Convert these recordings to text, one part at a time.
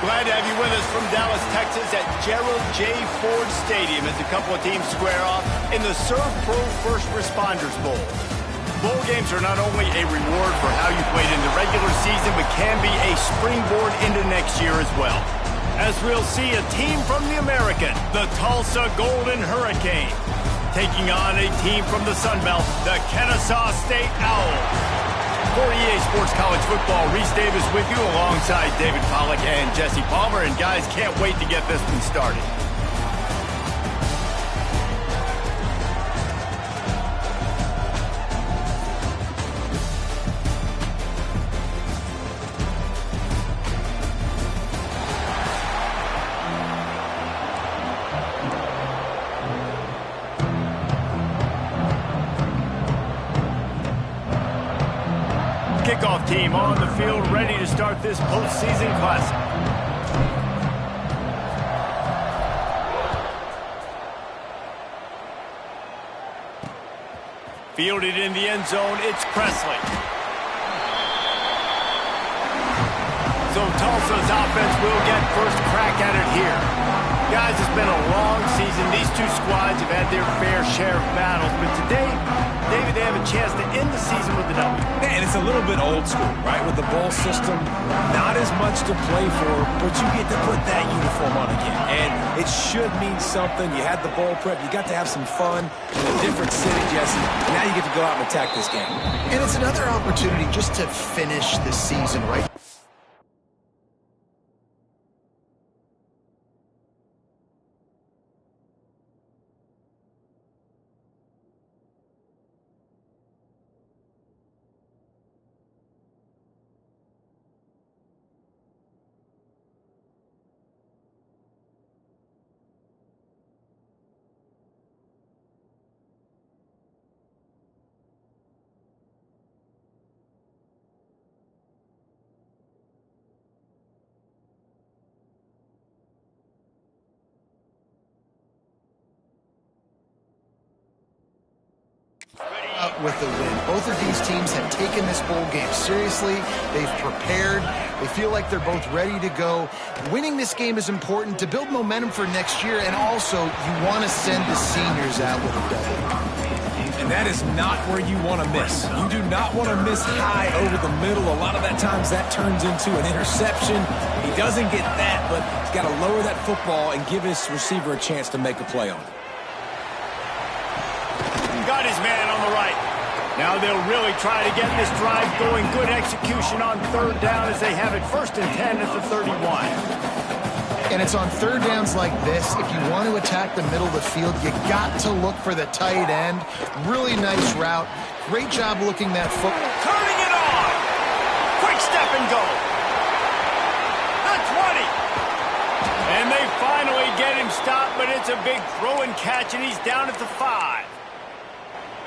Glad to have you with us from Dallas, Texas at Gerald J. Ford Stadium as a couple of teams square off in the Serve Pro First Responders Bowl. Bowl games are not only a reward for how you played in the regular season, but can be a springboard into next year as well. As we'll see a team from the American, the Tulsa Golden Hurricane, taking on a team from the Sun Belt, the Kennesaw State Owls. For EA Sports College Football, Reese Davis with you alongside David Pollack and Jesse Palmer. And guys, can't wait to get this one started. Kickoff team on the field, ready to start this postseason classic. Fielded in the end zone, it's Presley. So Tulsa's offense will get first crack at it here. Guys, it's been a long season. These two squads have had their fair share of battles, but today, David, they have a chance to end the season with a W. And it's a little bit old school, right? With the bowl system, not as much to play for, but you get to put that uniform on again. And it should mean something. You had the bowl prep. You got to have some fun in a different city, Jesse. Now you get to go out and attack this game. And it's another opportunity just to finish the season right. With the win. Both of these teams have taken this bowl game seriously. They've prepared. They feel like they're both ready to go. Winning this game is important to build momentum for next year, and also you want to send the seniors out with a W. And that is not where you want to miss. You do not want to miss high over the middle. A lot of that times that turns into an interception. He doesn't get that, but he's got to lower that football and give his receiver a chance to make a play on it. Got his man on the right. Now they'll really try to get this drive going. Good execution on third down as they have it 1st and 10 at the 31. And it's on third downs like this. If you want to attack the middle of the field, you got to look for the tight end. Really nice route. Great job looking that foot. Turning it on. Quick step and go. The 20. And they finally get him stopped, but it's a big throw and catch, and he's down at the 5.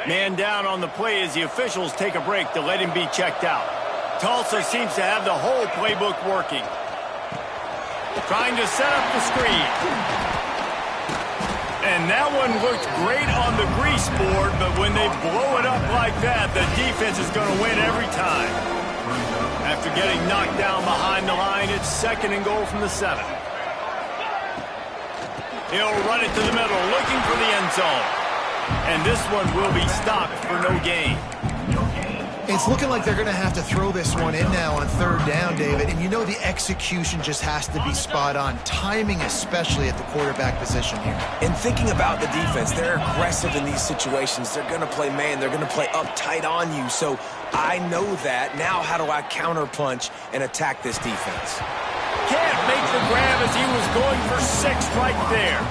Man down on the play as the officials take a break to let him be checked out. Tulsa seems to have the whole playbook working. Trying to set up the screen. And that one looked great on the grease board, but when they blow it up like that, the defense is going to win every time. After getting knocked down behind the line, it's 2nd and goal from the 7. He'll run it to the middle, looking for the end zone. And this one will be stopped for no gain. It's looking like they're going to have to throw this one in now on third down, David. And you know the execution just has to be spot on. Timing especially at the quarterback position here. And thinking about the defense, they're aggressive in these situations. They're going to play man. They're going to play uptight on you. So I know that. Now how do I counterpunch and attack this defense? Can't make the grab as he was going for 6 right there.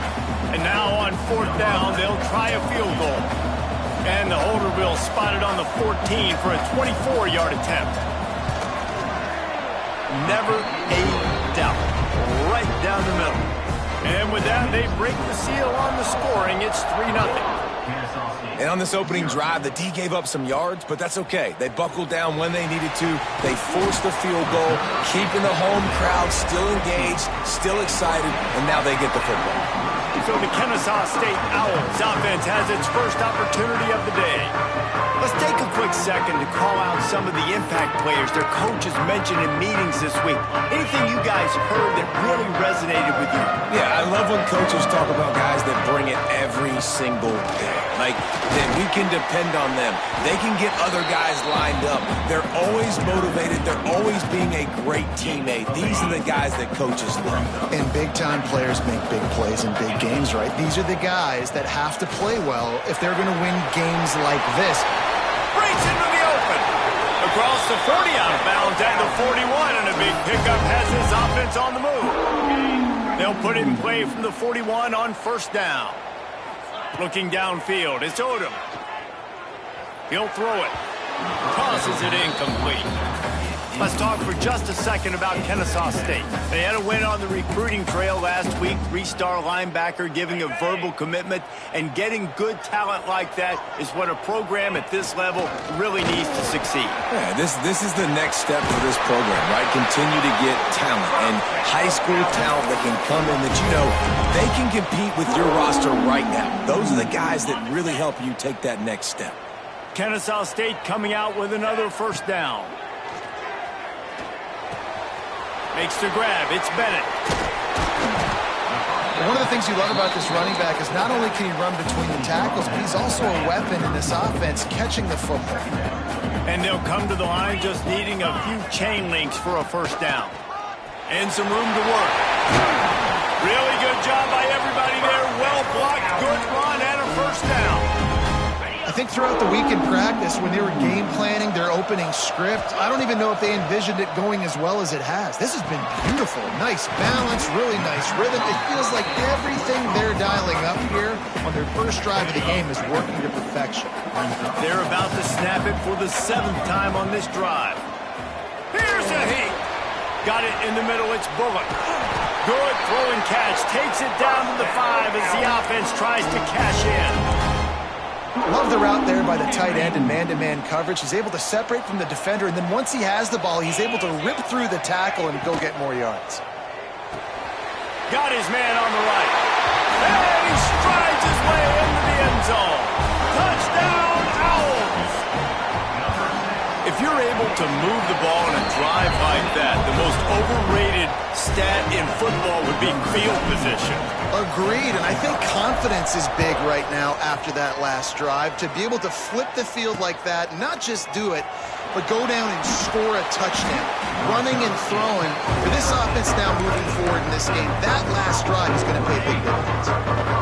And now on 4th down, they'll try a field goal. And the holder will spot it on the 14 for a 24-yard attempt. Never a doubt. Right down the middle. And with that, they break the seal on the scoring. It's 3-0. And on this opening drive, the D gave up some yards, but that's okay. They buckled down when they needed to. They forced the field goal, keeping the home crowd still engaged, still excited, and now they get the football. So the Kennesaw State Owls offense has its first opportunity of the day. Let's take a quick second to call out some of the impact players their coaches mentioned in meetings this week. Anything you guys heard that really resonated with you? Yeah, I love when coaches talk about guys that bring it every single day. Like, that we can depend on them. They can get other guys lined up. They're always motivated. They're always being a great teammate. These are the guys that coaches love. And big-time players make big plays in big games, right? These are the guys that have to play well if they're going to win games like this. Breaks into the open. Across the 40 out of bounds at the 41, and a big pickup has his offense on the move. They'll put it in play from the 41 on first down. Looking downfield, it's Odom. He'll throw it. Tosses it incomplete. Let's talk for just a second about Kennesaw State. They had a win on the recruiting trail last week. Three-star linebacker giving a verbal commitment, and getting good talent like that is what a program at this level really needs to succeed. Yeah, this is the next step for this program, right? Continue to get talent and high school talent that can come in that you know they can compete with your roster right now. Those are the guys that really help you take that next step. Kennesaw State coming out with another first down. Makes the grab. It's Bennett. One of the things you love about this running back is not only can he run between the tackles, but he's also a weapon in this offense catching the football. And they'll come to the line just needing a few chain links for a first down. And some room to work. Really good job by everybody there. Well blocked, good run, and a first down. I think throughout the week in practice, when they were game planning their opening script, I don't even know if they envisioned it going as well as it has. This has been beautiful. Nice balance, really nice rhythm. It feels like everything they're dialing up here on their first drive of the game is working to perfection. They're about to snap it for the 7th time on this drive. Here's a heat. Got it in the middle. It's Bullock. Good throw and catch. Takes it down to the 5 as the offense tries to cash in. Love the route there by the tight end in man-to-man coverage. He's able to separate from the defender, and then once he has the ball, he's able to rip through the tackle and go get more yards. Got his man on the right. And he strides his way into the end zone. Touchdown, Owls! If you're able to move the ball in a drive like that, the most overrated stat in football would be field position. Agreed, and I think confidence is big right now after that last drive. To be able to flip the field like that, not just do it, but go down and score a touchdown. Running and throwing, for this offense now moving forward in this game, that last drive is going to pay big dividends.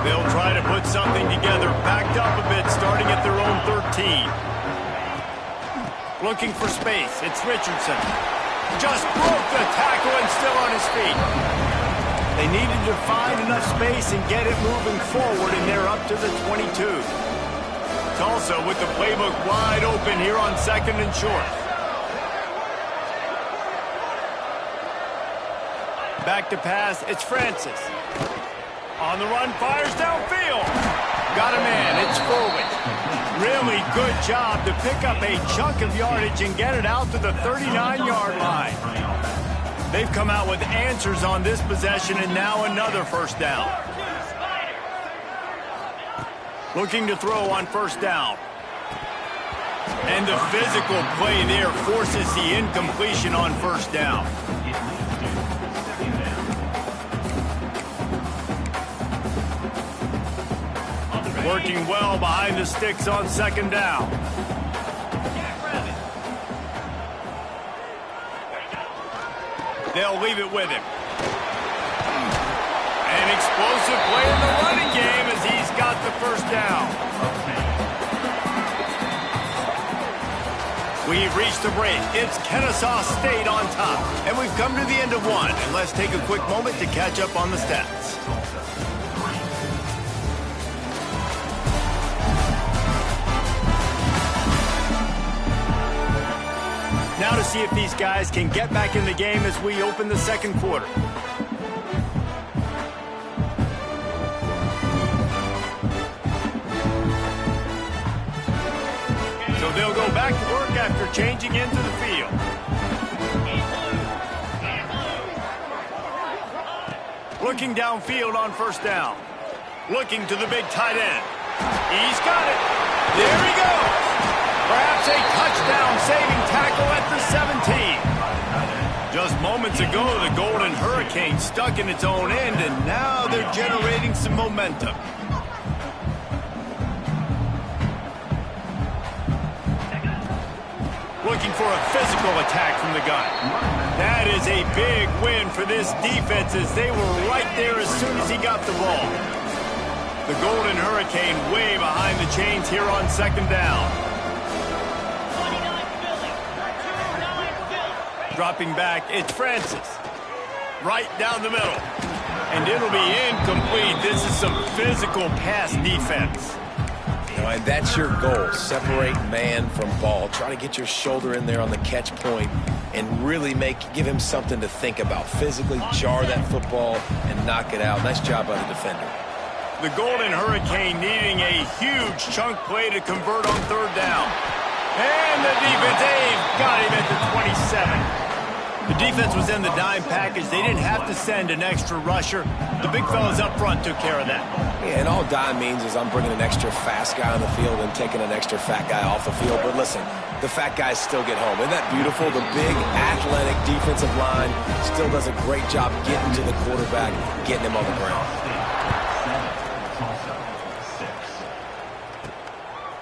They'll try to put something together, backed up a bit, starting at their own 13. Looking for space, it's Richardson. Just broke the tackle and still on his feet. They needed to find enough space and get it moving forward, and they're up to the 22. Tulsa with the playbook wide open here on 2nd and short. Back to pass, it's Francis. On the run, fires downfield. Got a man, it's Foley. Really good job to pick up a chunk of yardage and get it out to the 39-yard line. They've come out with answers on this possession, and now another first down. Looking to throw on first down. And the physical play there forces the incompletion on first down. Working well behind the sticks on 2nd down. They'll leave it with him. An explosive play in the running game as he's got the first down. We've reached the break. It's Kennesaw State on top. And we've come to the end of one. And let's take a quick moment to catch up on the stats. Now to see if these guys can get back in the game as we open the 2nd quarter. are changing into the field. Looking downfield on first down. Looking to the big tight end. He's got it. There he goes. Perhaps a touchdown-saving tackle at the 17. Just moments ago, the Golden Hurricane stuck in its own end, and now they're generating some momentum. Looking for a physical attack from the gun. That is a big win for this defense as they were right there as soon as he got the ball. The Golden Hurricane way behind the chains here on second down. Dropping back, it's Francis. Right down the middle. And it'll be incomplete. This is some physical pass defense. And that's your goal. Separate man from ball. Try to get your shoulder in there on the catch point and really give him something to think about. Physically jar that football and knock it out. Nice job by the defender. The Golden Hurricane needing a huge chunk play to convert on third down. And the defense, they've got him at the 27. The defense was in the dime package. They didn't have to send an extra rusher. The big fellas up front took care of that. Yeah, and all dime means is I'm bringing an extra fast guy on the field and taking an extra fat guy off the field. But listen, the fat guys still get home. Isn't that beautiful? The big, athletic defensive line still does a great job getting to the quarterback, getting him on the ground.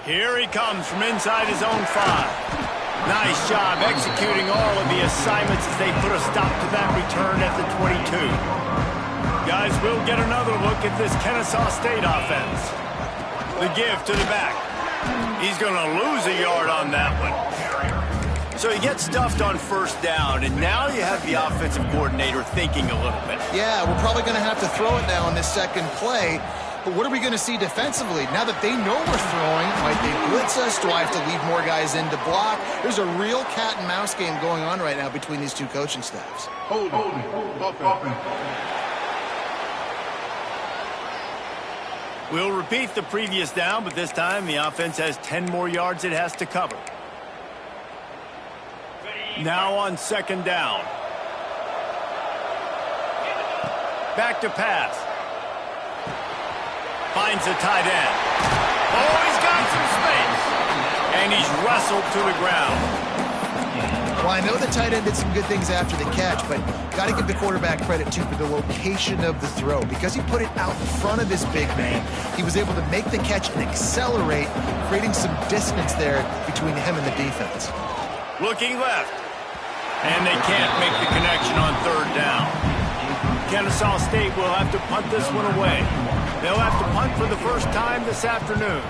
Here he comes from inside his own 5. Nice job executing all of the assignments as they put a stop to that return at the 22. Guys, we'll get another look at this Kennesaw State offense. The give to the back. He's going to lose a yard on that one. So he gets stuffed on first down, and now you have the offensive coordinator thinking a little bit. Yeah, we're probably going to have to throw it now on this second play. But what are we going to see defensively? Now that they know we're throwing, might they blitz us? Do I have to leave more guys in to block? There's a real cat and mouse game going on right now between these two coaching staffs. Hold. We'll repeat the previous down, but this time the offense has 10 more yards it has to cover. Now on second down. Back to pass. Finds a tight end. Oh, he's got some space. And he's wrestled to the ground. Well, I know the tight end did some good things after the catch, but got to give the quarterback credit, too, for the location of the throw. Because he put it out in front of his big man, he was able to make the catch and accelerate, creating some distance there between him and the defense. Looking left. And they can't make the connection on third down. Kennesaw State will have to punt this one away. They'll have to punt for the first time this afternoon.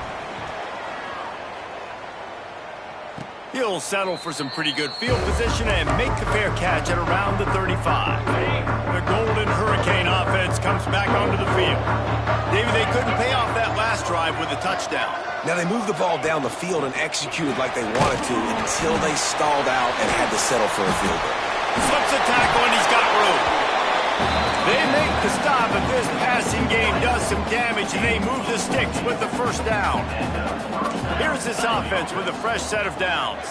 He'll settle for some pretty good field position and make the fair catch at around the 35. The Golden Hurricane offense comes back onto the field. David, they couldn't pay off that last drive with a touchdown. Now they moved the ball down the field and executed like they wanted to until they stalled out and had to settle for a field goal. Flips a tackle and he's got room. They make the stop, but this passing game does some damage, and they move the sticks with the first down. Here's this offense with a fresh set of downs.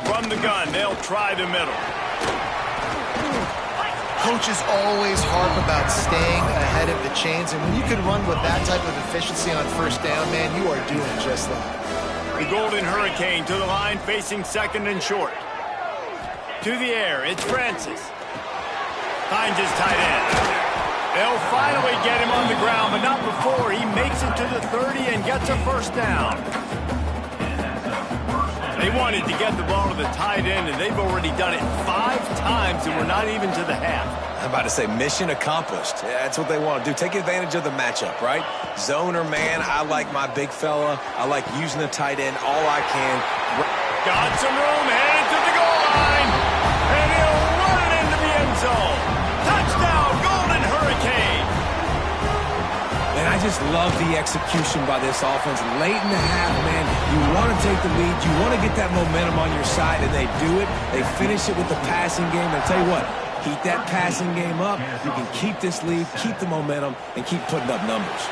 From the gun, they'll try the middle. Coaches always harp about staying ahead of the chains, and when you can run with that type of efficiency on first down, man, you are doing just that. The Golden Hurricane to the line, facing second and short. To the air, it's Francis. Finds his tight end. They'll finally get him on the ground, but not before he makes it to the 30 and gets a first down. They wanted to get the ball to the tight end, and they've already done it 5 times, and we're not even to the half. I'm about to say mission accomplished. Yeah, that's what they want to do. Take advantage of the matchup, right? Zone or man, I like my big fella. I like using the tight end all I can. Got some room, headed to the goal line, and he'll run it into the end zone. Touchdown, Golden Hurricane. And I just love the execution by this offense. Late in the half, man, you want to take the lead. You want to get that momentum on your side, and they do it. They finish it with the passing game. And I'll tell you what, Keep that passing game up. You can keep this lead, keep the momentum, and keep putting up numbers.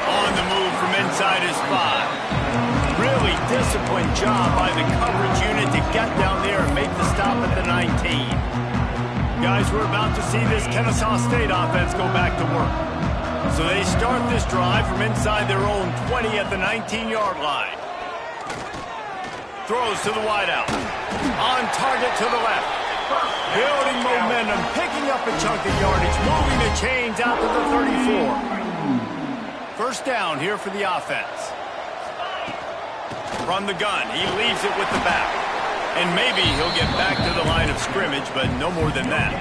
On the move from inside his 5. Really disciplined job by the coverage unit to get down there and make the stop at the 19. Guys, we're about to see this Kennesaw State offense go back to work. So they start this drive from inside their own 20 at the 19-yard line. Throws to the wideout. On target to the left. Building momentum, picking up a chunk of yardage, moving the chains out to the 34. First down here for the offense. From the gun, he leaves it with the back. And maybe he'll get back to the line of scrimmage, but no more than that.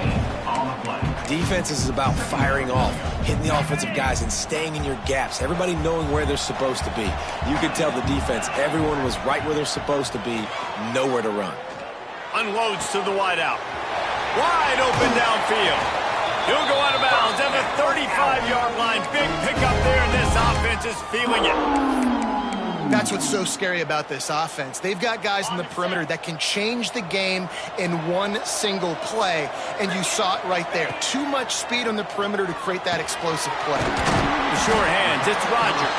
Defense is about firing off, hitting the offensive guys and staying in your gaps. Everybody knowing where they're supposed to be. You could tell the defense, everyone was right where they're supposed to be, nowhere to run. Unloads to the wideout. Wide open downfield. He'll go out of bounds at the 35-yard line. Big pickup there, and this offense is feeling it. That's what's so scary about this offense. They've got guys in the perimeter that can change the game in one single play, and you saw it right there. Too much speed on the perimeter to create that explosive play. The short hands, it's Rogers.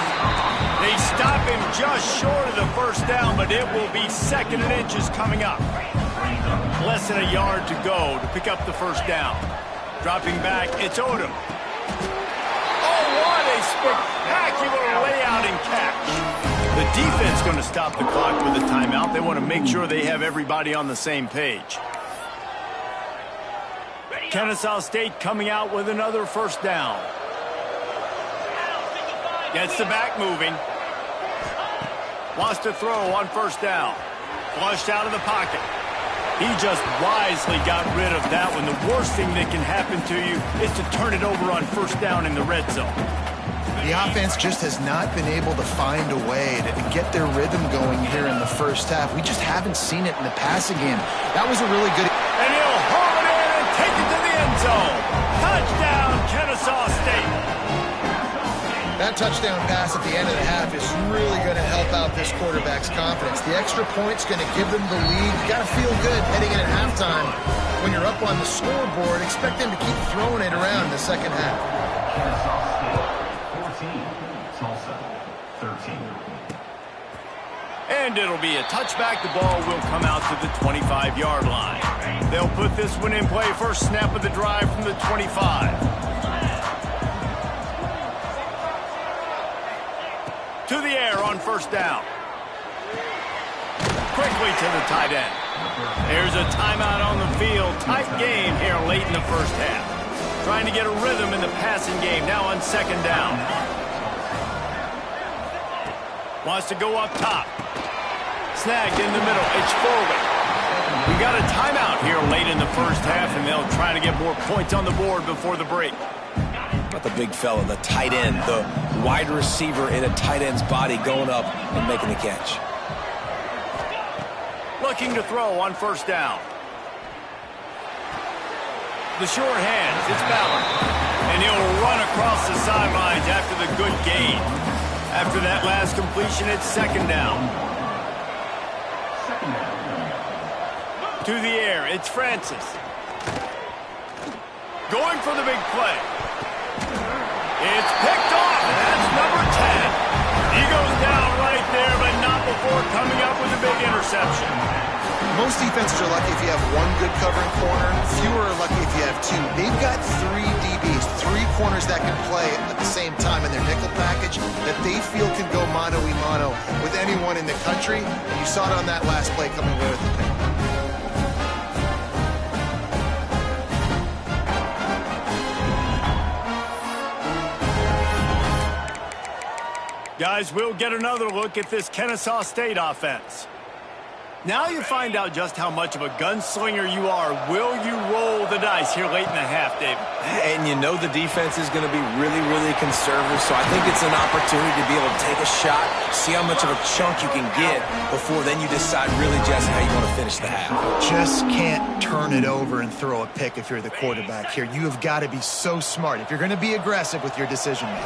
They stop him just short of the first down, but it will be 2nd and inches coming up. Less than a yard to go to pick up the first down. Dropping back, it's Odom. Oh, what a spectacular layout and catch. The defense going to stop the clock with a timeout. They want to make sure they have everybody on the same page. Kennesaw State coming out with another first down. Gets the back moving. Wants to throw on first down. Flushed out of the pocket. He just wisely got rid of that one. The worst thing that can happen to you is to turn it over on first down in the red zone. The offense just has not been able to find a way to get their rhythm going here in the first half. We just haven't seen it in the passing game. That was a really good... And he'll haul it in and take it to the end zone. Touchdown, Kennesaw State. That touchdown pass at the end of the half is really going to help out this quarterback's confidence. The extra point's going to give them the lead. You got to feel good heading in at halftime. When you're up on the scoreboard, expect them to keep throwing it around in the second half. Kennesaw State 14, Tulsa 13. And it'll be a touchback. The ball will come out to the 25-yard line. They'll put this one in play. First snap of the drive from the 25. To the air on first down. Quickly to the tight end. There's a timeout on the field. Tight game here late in the first half. Trying to get a rhythm in the passing game now on second down. Wants to go up top. Snagged in the middle. It's forward. We got a timeout here late in the first half, and they'll try to get more points on the board before the break. About the big fella, the tight end, the wide receiver in a tight end's body going up and making the catch. Looking to throw on first down. The short hands, it's Ballard. And he'll run across the sidelines after the good gain. After that last completion, it's second down. To the air, it's Francis. Going for the big play. It's picked off, and that's number 10. He goes down right there, but not before coming up with a big interception. Most defenses are lucky if you have one good covering corner. Fewer are lucky if you have two. They've got 3 DBs, 3 corners that can play at the same time in their nickel package that they feel can go mano-a-mano with anyone in the country. And you saw it on that last play coming away with the pick. Guys, we'll get another look at this Kennesaw State offense. Now you find out just how much of a gunslinger you are. Will you roll the dice here late in the half, David? And you know the defense is going to be really, really conservative, so I think it's an opportunity to be able to take a shot, see how much of a chunk you can get before then you decide really just how you want to finish the half. Just can't turn it over and throw a pick if you're the quarterback here. You have got to be so smart if you're going to be aggressive with your decision-making.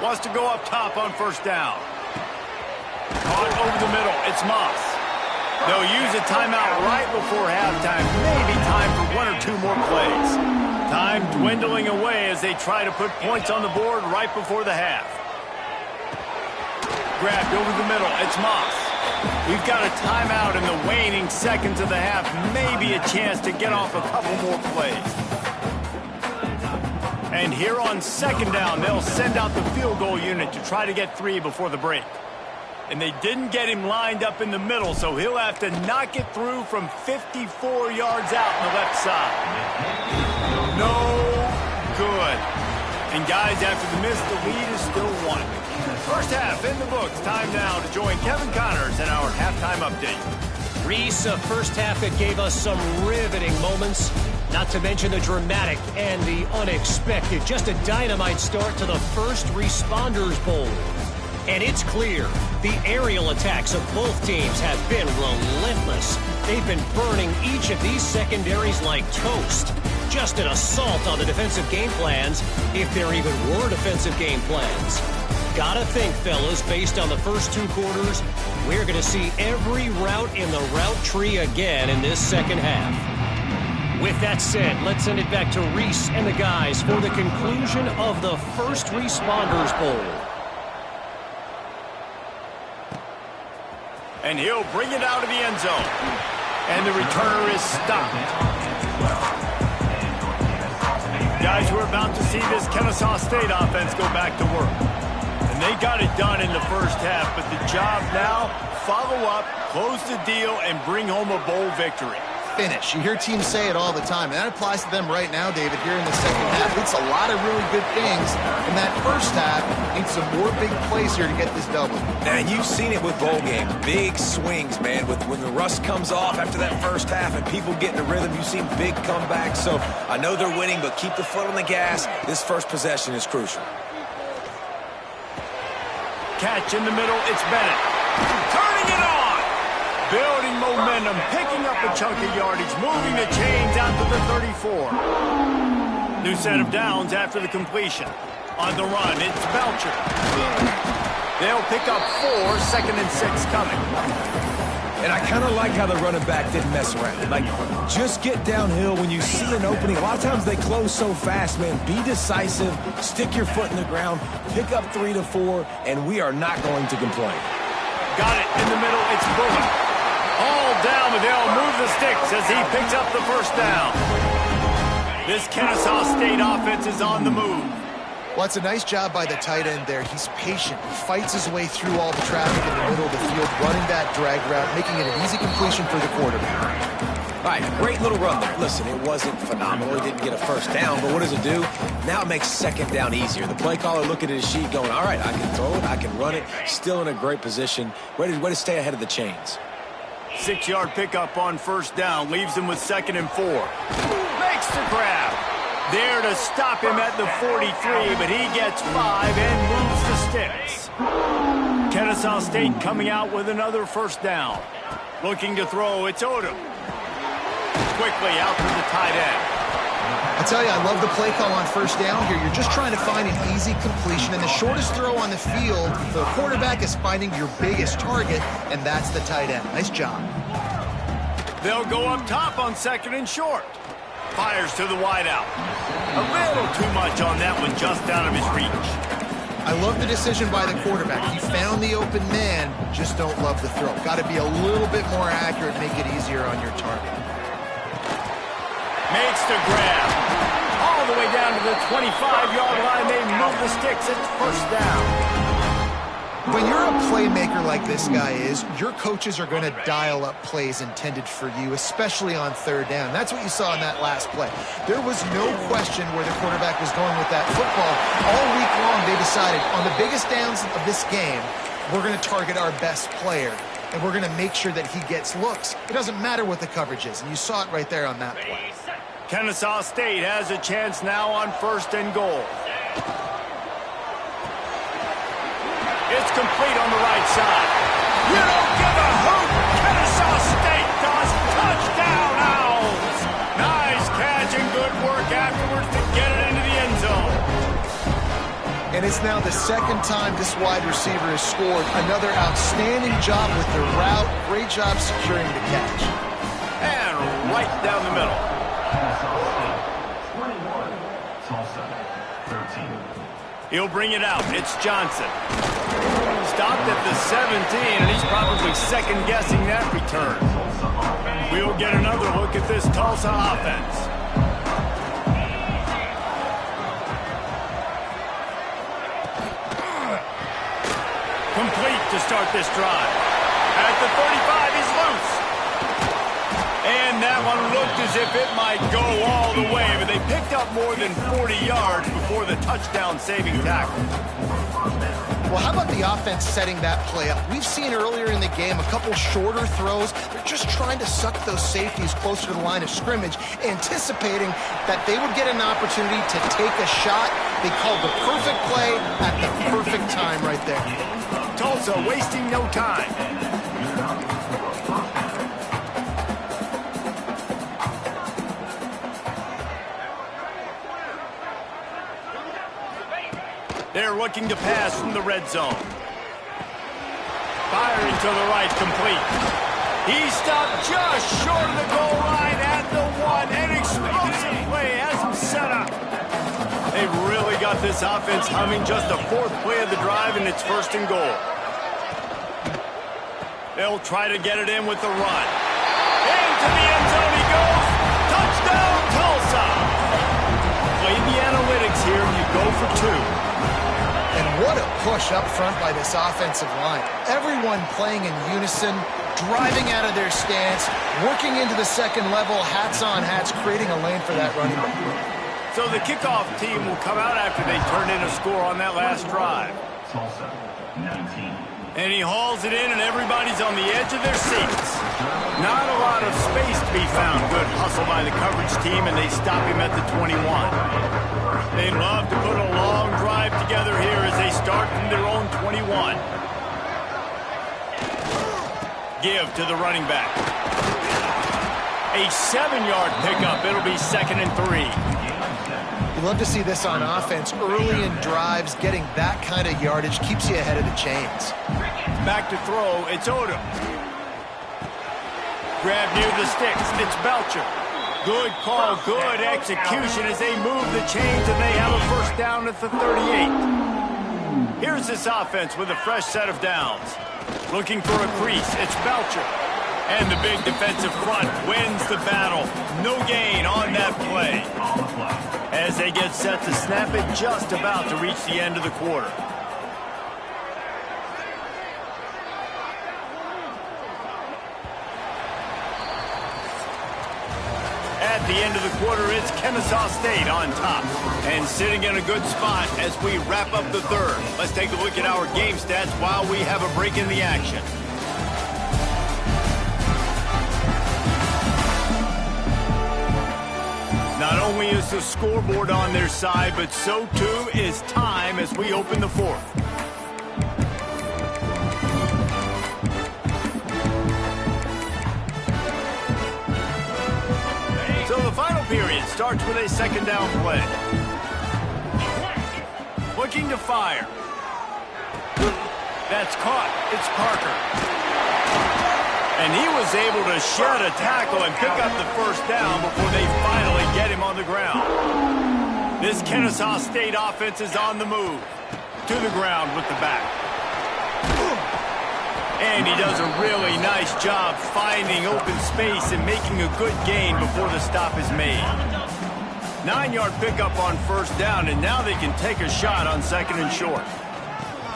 Wants to go up top on first down. Caught over the middle. It's Moss. They'll use a timeout right before halftime. Maybe time for 1 or 2 more plays. Time dwindling away as they try to put points on the board right before the half. Grabbed over the middle. It's Moss. We've got a timeout in the waning seconds of the half. Maybe a chance to get off a couple more plays. And here on second down, they'll send out the field goal unit to try to get 3 before the break. And they didn't get him lined up in the middle, so he'll have to knock it through from 54 yards out on the left side. No good. And guys, after the miss, the lead is still 1. First half in the books. Time now to join Kevin Connors in our halftime update. Reese, a first half that gave us some riveting moments, not to mention the dramatic and the unexpected. Just a dynamite start to the First Responders Bowl. And it's clear the aerial attacks of both teams have been relentless. They've been burning each of these secondaries like toast. Just an assault on the defensive game plans, if there even were defensive game plans. Gotta think, fellas, based on the first 2 quarters, we're going to see every route in the route tree again in this second half. With that said, let's send it back to Reese and the guys for the conclusion of the First Responders Bowl. And he'll bring it out of the end zone. And the returner is stopped. Guys, we're about to see this Kennesaw State offense go back to work. And they got it done in the first half, but the job now, follow up, close the deal, and bring home a bowl victory. Finish. You hear teams say it all the time, and that applies to them right now, David, here in the second half. It's a lot of really good things in that first half. Need some more big plays here to get this double. And you've seen it with bowl games. Big swings, man. When the rust comes off after that first half and people get in the rhythm, you've seen big comebacks. So I know they're winning, but keep the foot on the gas. This first possession is crucial. Catch in the middle. It's Bennett. Turning it on. Building momentum, picking up a chunk of yardage, moving the chains out to the 34. New set of downs after the completion. On the run, it's Belcher. They'll pick up 4, 2nd and 6 coming. And I kind of like how the running back didn't mess around. Like, just get downhill when you see an opening. A lot of times they close so fast, man. Be decisive, stick your foot in the ground, pick up 3 to 4, and we are not going to complain. Got it in the middle, it's Bullock. All down, but they'll move the sticks as he picks up the first down. This Kennesaw State offense is on the move. Well, it's a nice job by the tight end there. He's patient. He fights his way through all the traffic in the middle of the field, running that drag route, making it an easy completion for the quarterback. All right, great little run there. Listen, it wasn't phenomenal. He didn't get a first down, but what does it do? Now it makes second down easier. The play caller looking at his sheet going, all right, I can throw it, I can run it, still in a great position, ready to stay ahead of the chains. 6-yard pickup on first down, leaves him with 2nd and 4. Makes the grab. There to stop him at the 43, but he gets 5 and moves the sticks. Kennesaw State coming out with another first down. Looking to throw, it's Odom. Quickly out to the tight end. I tell you, I love the play call on first down here. You're just trying to find an easy completion, and the shortest throw on the field for the quarterback is finding your biggest target, and that's the tight end. Nice job. They'll go up top on 2nd and short. Fires to the wideout. A little too much on that one, just out of his reach. I love the decision by the quarterback. He found the open man, just don't love the throw. Got to be a little bit more accurate, make it easier on your target. Makes the grab. All the way down to the 25-yard line. They move the sticks. It's first down. When you're a playmaker like this guy is, your coaches are going to dial up plays intended for you, especially on third down. That's what you saw in that last play. There was no question where the quarterback was going with that football. All week long, they decided on the biggest downs of this game, we're going to target our best player, and we're going to make sure that he gets looks. It doesn't matter what the coverage is, and you saw it right there on that play. Kennesaw State has a chance now on 1st and goal. It's complete on the right side. You don't give a hoot. Kennesaw State does. Touchdown, Owls. Nice catch and good work afterwards to get it into the end zone. And it's now the second time this wide receiver has scored. Another outstanding job with the route. Great job securing the catch. And right down the middle. Kennesaw State, 21. Tulsa, 13. He'll bring it out. It's Johnson. Stopped at the 17, and he's probably second-guessing that return. We'll get another look at this Tulsa offense. Complete to start this drive. At the 35, he's loose. And that one looked as if it might go all the way, but they picked up more than 40 yards before the touchdown-saving tackle. Well, how about the offense setting that play up? We've seen earlier in the game a couple shorter throws. They're just trying to suck those safeties closer to the line of scrimmage, anticipating that they would get an opportunity to take a shot. They called the perfect play at the perfect time right there. Tulsa wasting no time. They're looking to pass from the red zone. Firing to the right, complete. He stopped just short of the goal line at the 1. An explosive play has him set up. They've really got this offense humming. Just the 4th play of the drive, and it's 1st and goal. They'll try to get it in with the run. Into the end zone he goes. Touchdown, Tulsa. Play the analytics here, and you go for 2. And what a push up front by this offensive line. Everyone playing in unison, driving out of their stance, working into the second level, hats on hats, creating a lane for that running back. So the kickoff team will come out after they turn in a score on that last drive. Tulsa, 19. And he hauls it in, and everybody's on the edge of their seats. Not a lot of space to be found. Good hustle by the coverage team, and they stop him at the 21. They love to put a long drive together here as they start from their own 21. Give to the running back. A 7-yard pickup. It'll be 2nd and 3. You love to see this on offense. Early in drives, getting that kind of yardage keeps you ahead of the chains. Back to throw. It's Odom. Grab near the sticks. It's Belcher. Good call, good execution as they move the chains, and they have a 1st down at the 38. Here's this offense with a fresh set of downs. Looking for a crease. It's Belcher. And the big defensive front wins the battle. No gain on that play. As they get set to snap it, just about to reach the end of the quarter. At the end of the quarter, it's Kennesaw State on top and sitting in a good spot as we wrap up the 3rd. Let's take a look at our game stats while we have a break in the action. Not only is the scoreboard on their side, but so too is time as we open the 4th. So the final period starts with a 2nd down play. Looking to fire. That's caught. It's Parker. And he was able to shed a tackle and pick up the 1st down before they finally get him on the ground. This Kennesaw State offense is on the move. To the ground with the back. And he does a really nice job finding open space and making a good gain before the stop is made. 9-yard pickup on 1st down, and now they can take a shot on 2nd and short.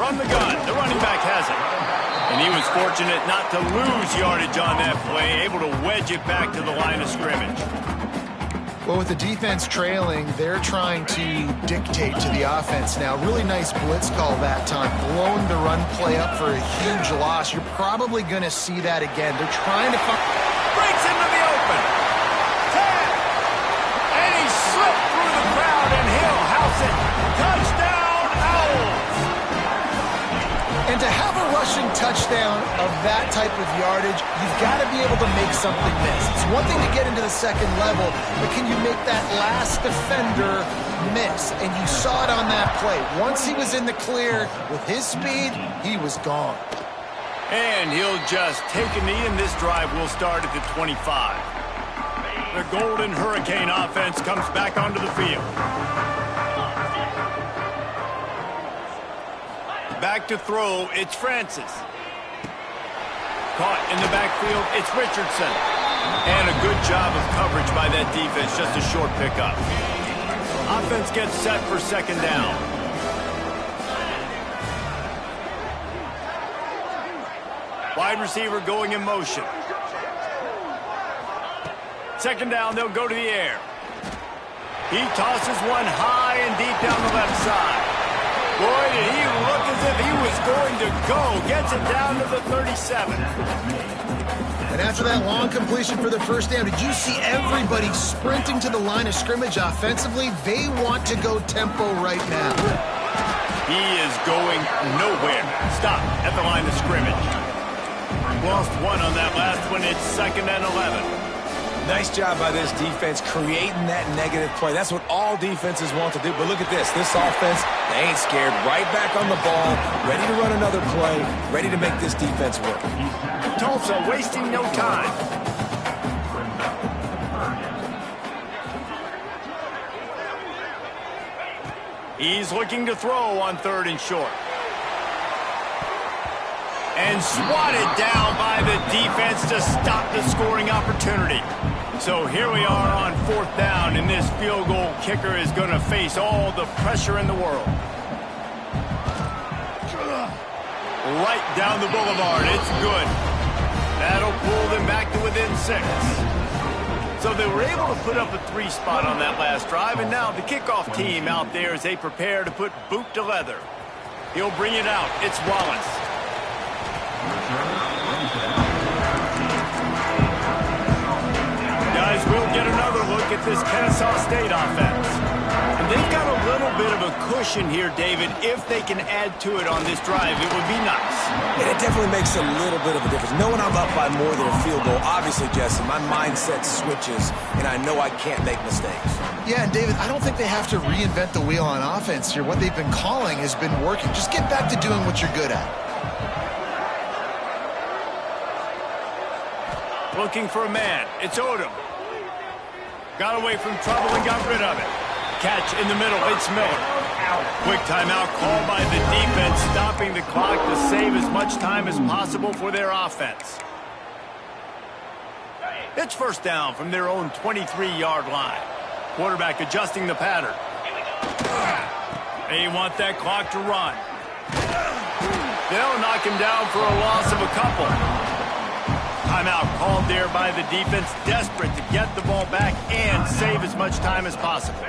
From the gun, the running back has it. And he was fortunate not to lose yardage on that play, able to wedge it back to the line of scrimmage. Well, with the defense trailing, they're trying to dictate to the offense now. Really nice blitz call that time. Blowing the run play up for a huge loss. You're probably going to see that again. They're trying to find... Breaks into the open. Tag! And he slipped through the crowd, and he'll house it. Touchdown, Owls! And to have a rushing touchdown of that that type of yardage, you've got to be able to make something miss. It's one thing to get into the second level, but can you make that last defender miss? And you saw it on that play. Once he was in the clear with his speed, he was gone. And he'll just take a knee, and this drive will start at the 25. The Golden Hurricane offense comes back onto the field. Back to throw, it's Francis. Caught in the backfield, it's Richardson. And a good job of coverage by that defense, just a short pickup. Offense gets set for second down. Wide receiver going in motion. Second down, they'll go to the air. He tosses one high and deep down the left side. Boy, did he look as if he was going to go. Gets it down to the 37. And after that long completion for the first down, did you see everybody sprinting to the line of scrimmage offensively? They want to go tempo right now. He is going nowhere. Stop at the line of scrimmage. Lost one on that last one. It's 2nd and 11. Nice job by this defense creating that negative play. That's what all defenses want to do. But look at this. This offense, they ain't scared. Right back on the ball, ready to run another play, ready to make this defense work. Tulsa wasting no time. He's looking to throw on 3rd and short. And swatted down by the defense to stop the scoring opportunity. So here we are on 4th down, and this field goal kicker is going to face all the pressure in the world. Right down the boulevard. It's good. That'll pull them back to within 6. So they were able to put up a 3 spot on that last drive, and now the kickoff team out there as they prepare to put boot to leather. He'll bring it out. It's Wallace. Guys, we'll get another look at this Kennesaw State offense. And they've got a little bit of a cushion here, David. If they can add to it on this drive, it would be nice. And it definitely makes a little bit of a difference. Knowing I'm up by more than a field goal, obviously, Jesse, my mindset switches, and I know I can't make mistakes. Yeah, and David, I don't think they have to reinvent the wheel on offense here. What they've been calling has been working. Just get back to doing what you're good at. Looking for a man. It's Odom. Got away from trouble and got rid of it. Catch in the middle. It's Miller. Quick timeout called by the defense, stopping the clock to save as much time as possible for their offense. It's 1st down from their own 23-yard line. Quarterback adjusting the pattern. They want that clock to run. They'll knock him down for a loss of a couple. Timeout called there by the defense, desperate to get the ball back and save as much time as possible.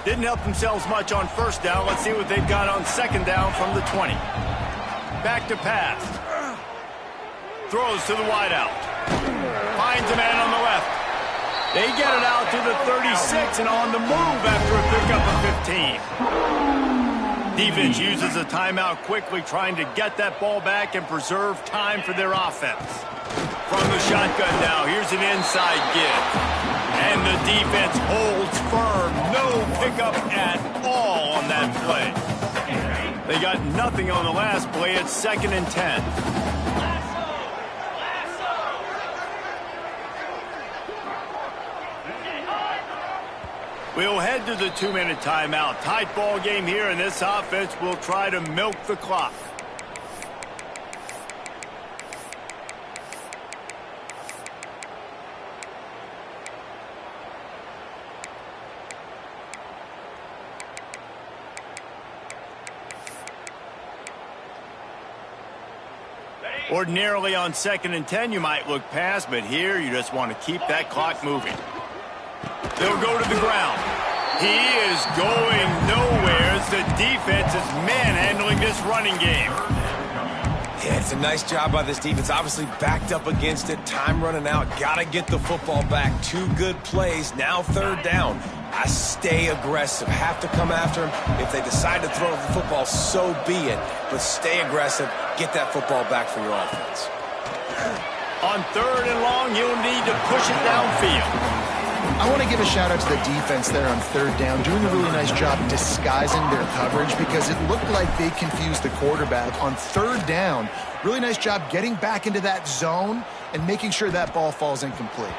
Didn't help themselves much on 1st down. Let's see what they've got on 2nd down from the 20. Back to pass. Throws to the wideout. Finds a man on the left. They get it out to the 36 and on the move after a pickup of 15. Defense uses a timeout quickly, trying to get that ball back and preserve time for their offense. From the shotgun now, here's an inside give. And the defense holds firm. No pickup at all on that play. They got nothing on the last play. It's 2nd and 10. We'll head to the 2-minute timeout. Tight ball game here, and this offense will try to milk the clock. Ordinarily on 2nd and 10, you might look past, but here you just want to keep that clock moving. They'll go to the ground. He is going nowhere as the defense is manhandling this running game. Yeah, it's a nice job by this defense. Obviously backed up against it. Time running out. Got to get the football back. 2 good plays. Now 3rd down. I stay aggressive. Have to come after him. If they decide to throw the football, so be it. But stay aggressive. Get that football back for your offense. On 3rd and long, he'll need to push it downfield. I want to give a shout out to the defense there on 3rd down, doing a really nice job disguising their coverage because it looked like they confused the quarterback on 3rd down. Really nice job getting back into that zone and making sure that ball falls incomplete.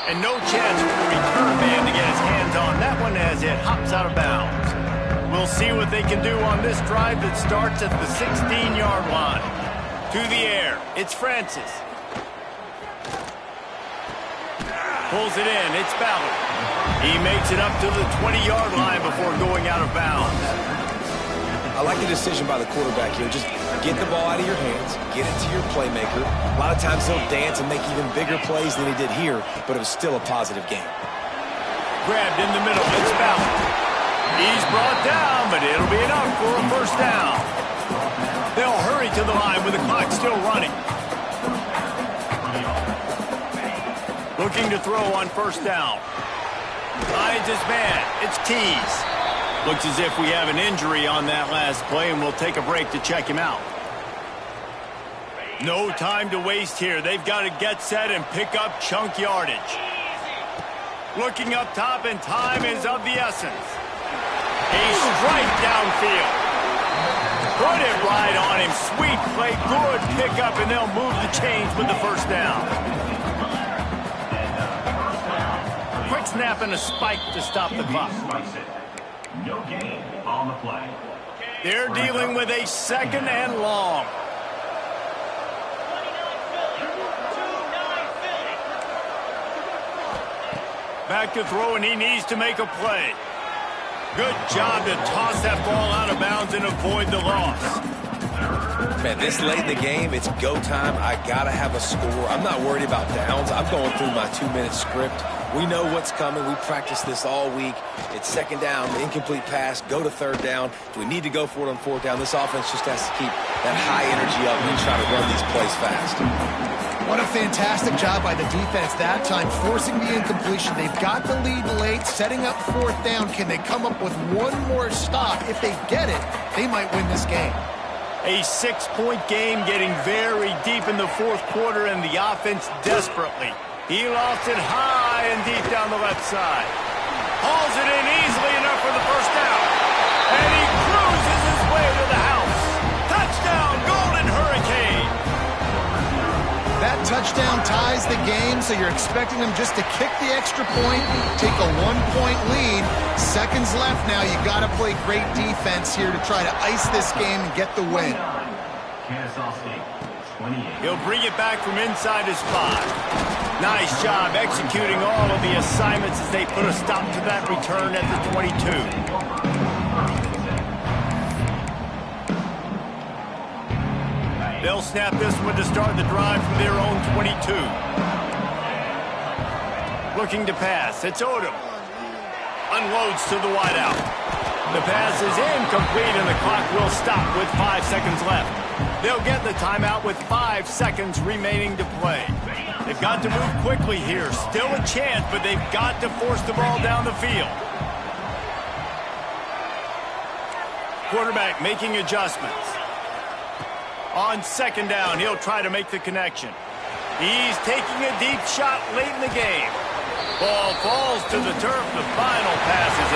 And no chance for the return man to get his hands on that one as it hops out of bounds. We'll see what they can do on this drive that starts at the 16-yard line. To the air, it's Francis. Pulls it in, it's Ballard. He makes it up to the 20-yard line before going out of bounds. I like the decision by the quarterback here. Just get the ball out of your hands, get it to your playmaker. A lot of times he'll dance and make even bigger plays than he did here, but it was still a positive game. Grabbed in the middle, it's Ballard. He's brought down, but it'll be enough for a first down. They'll hurry to the line with the clock still running. Looking to throw on first down. Finds his man. It's Keys. Looks as if we have an injury on that last play, and we'll take a break to check him out. No time to waste here. They've got to get set and pick up chunk yardage. Looking up top, and time is of the essence. A strike downfield. Put it right on him. Sweet play. Good pickup, and they'll move the chains with the first down. Quick snap and a spike to stop the clock. No gain on the play. They're dealing with a 2nd and long. Back to throw, and he needs to make a play. Good job to toss that ball out of bounds and avoid the loss. Man, this late in the game, it's go time. I got to have a score. I'm not worried about downs. I'm going through my 2-minute script. We know what's coming. We practiced this all week. It's 2nd down, incomplete pass, go to 3rd down. Do we need to go for it on 4th down? This offense just has to keep that high energy up and try to run these plays fast. What a fantastic job by the defense that time, forcing the incompletion. They've got the lead late, setting up 4th down. Can they come up with one more stop? If they get it, they might win this game. A 6-point game getting very deep in the 4th quarter, and the offense desperately. He lost it high and deep down the left side. Hauls it in easily enough for the first down. And he cruises his way to the house. Touchdown, Golden Hurricane. That touchdown ties the game, so you're expecting them just to kick the extra point, take a 1-point lead. Seconds left now. You got to play great defense here to try to ice this game and get the win. Kennesaw State, 28. He'll bring it back from inside his 5. Nice job executing all of the assignments as they put a stop to that return at the 22. They'll snap this one to start the drive from their own 22. Looking to pass. It's Odom. Unloads to the wideout. The pass is incomplete, and the clock will stop with 5 seconds left. They'll get the timeout with 5 seconds remaining to play. They've got to move quickly here. Still a chance, but they've got to force the ball down the field. Quarterback making adjustments. On 2nd down, he'll try to make the connection. He's taking a deep shot late in the game. Ball falls to the turf. The final pass is